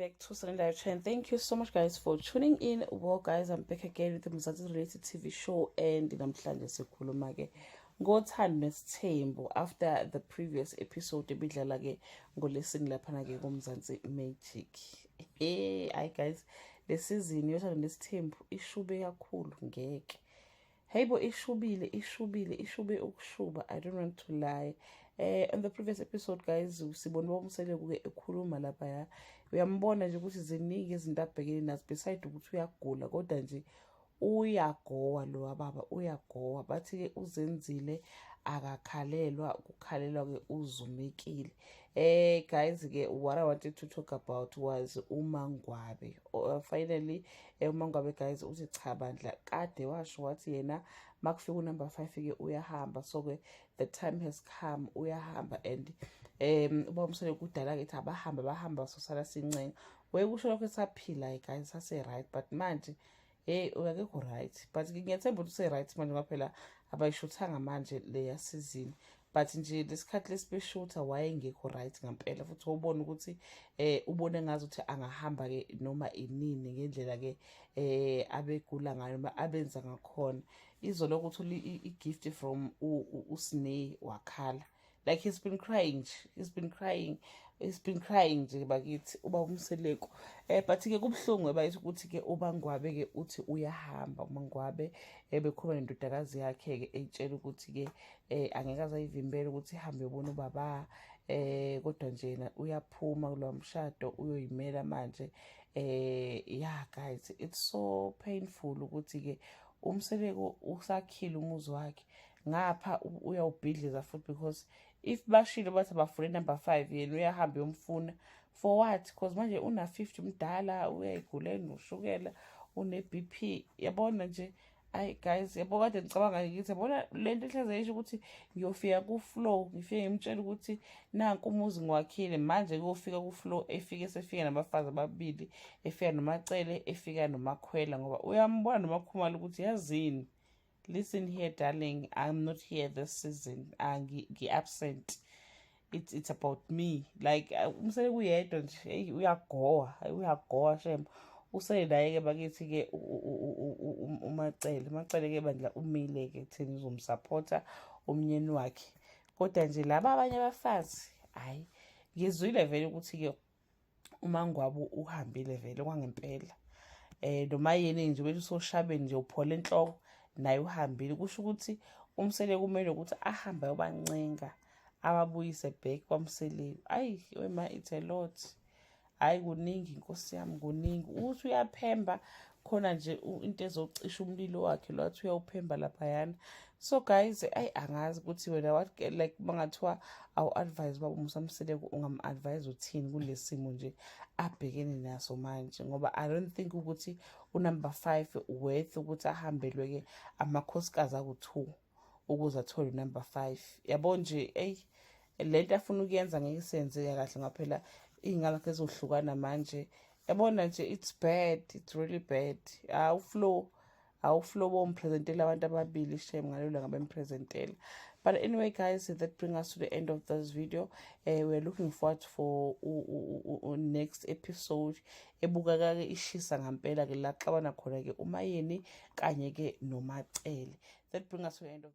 back to Sunday Trend. Thank you so much, guys, for tuning in. Well, guys, I'm back again with the Mzansi related TV show, and namhlanje sikhuluma ke ngothando nesithembu after the previous episode ebidlala ke ngolesini lapha ke kuMzansi Magic. Hi guys, the season yothando nesithembu ishube kakhulu ngeke. Hayibo ishubile ukushuba. I don't want to lie. On the previous episode, guys, sibona uMseleko ke ekhuluma lapha ya. Uyambona nje ukuthi ziningi izinto abhekene nazo beside ukuthi uyagula kodwa nje uyagowa lo baba uyagowa. Bathi ke uzenzile akakhalelwa ukukhalelwa ke uzumekile. Guys, ke what I wanted to talk about was uMangwabe. Finally uMangwabe, guys, uthi cha bandla kade washo wathi yena makufika number 5 ke uyahamba. So ke the time has come uyahamba, and uba umsele kudala ke bahamba sosala sincenga wekusho lokho esaphila guys sase right, but manje uyakekho right, but ngiyathemba ukuthi use right manje ngoba phela abayishuthanga manje leya season. But nje lesikhathi lesibeshutha wayengekho right ngampela, futhi ubona ukuthi ubone ngazi ukuthi angahamba ke noma inini ngendlela ke abegula ngayo noma abenza ngakhona. Izolo ukuthi igift from uSneh wakhala, like he's been crying nje bakithi uba uMseleko. But ke kubhlungu bayithi ukuthi ke uMangwabe ke uthi uyahamba. uMangwabe bekhuluma nendodakazi yakhe ke etshela ukuthi ke angeke azayivimbela ukuthi ihambe ubona ubaba, kodwa nje yena uyaphuma kulo mshado uyoyimela manje. Yeah guys, it's so painful ukuthi ke uMseleko usakhile umuzi wakhe ngapha uyawubhidliza futhi, because if bashilo bathi bafuna number 5 yena uyahamba yomfuna for what? Because manje una 50 mdala uyayigulela noshukela une BP. Yabona nje ay guys, yabo kade ngicabanga ngithi yabona lento ehleze isho ukuthi ngiyofika ku flow, ngifike ngimtshela ukuthi nanku umuzi ngiwakhile manje kuyofika ku flow efike sefika nabafazi ababili, efika noMacele, efika noMakhwela, ngoba uyambona noMakhumalo ukuthi yazini, listen here darling, I'm not here this season, ngi-absent. It's about me. Like umsele kuyedwa nje uyagowa shem. Usele naye ke bakithi ke uMacele ke bandla umile ke thina uzomsupporta umnyeni wakhe. Kodwa nje laba abanye abafazi hayi, ngizwile vele ukuthi ke uMangwabe uhambile vele kwangempela. Noma yena nje bethi usoshabeni nje uphola enhloko naye uhambile, kusho ukuthi uMseleko kumele ukuthi ahambe yobancenga ababuyise back kwaMseleko. Ayi wema, it's a lot. Hayi kuningi inkosi yami, kuningi uthi uyaphemba khona nje into ezocisha umlilo wakhe lwathi uyawuphemba laphayana. So guys, angazi ukuthi wena what like bangathiwa awu-advise baba uMseleko ungam-advise uthini kulesimo nje abhekene naso manje, ngoba I don't think ukuthi unumber 5 worth ukuthi ahambelwe ke amakhosikazi aku2 ukuze athole number 5. Yabo nje lento afuna ukuyenza ngeke isenzeke kahle ngaphela ingakho ezohlukana manje. Yabona nje it's bad, it's really bad. Awuflow bompresentela abantu ababili shame ngalelo ngabempresentela. But anyway guys, that brings us to the end of this video. We're looking forward for next episode ebukaka ke ishisa ngampela ke la xabana khona ke uMayeni kanye ke noMacele. That brings us to the end of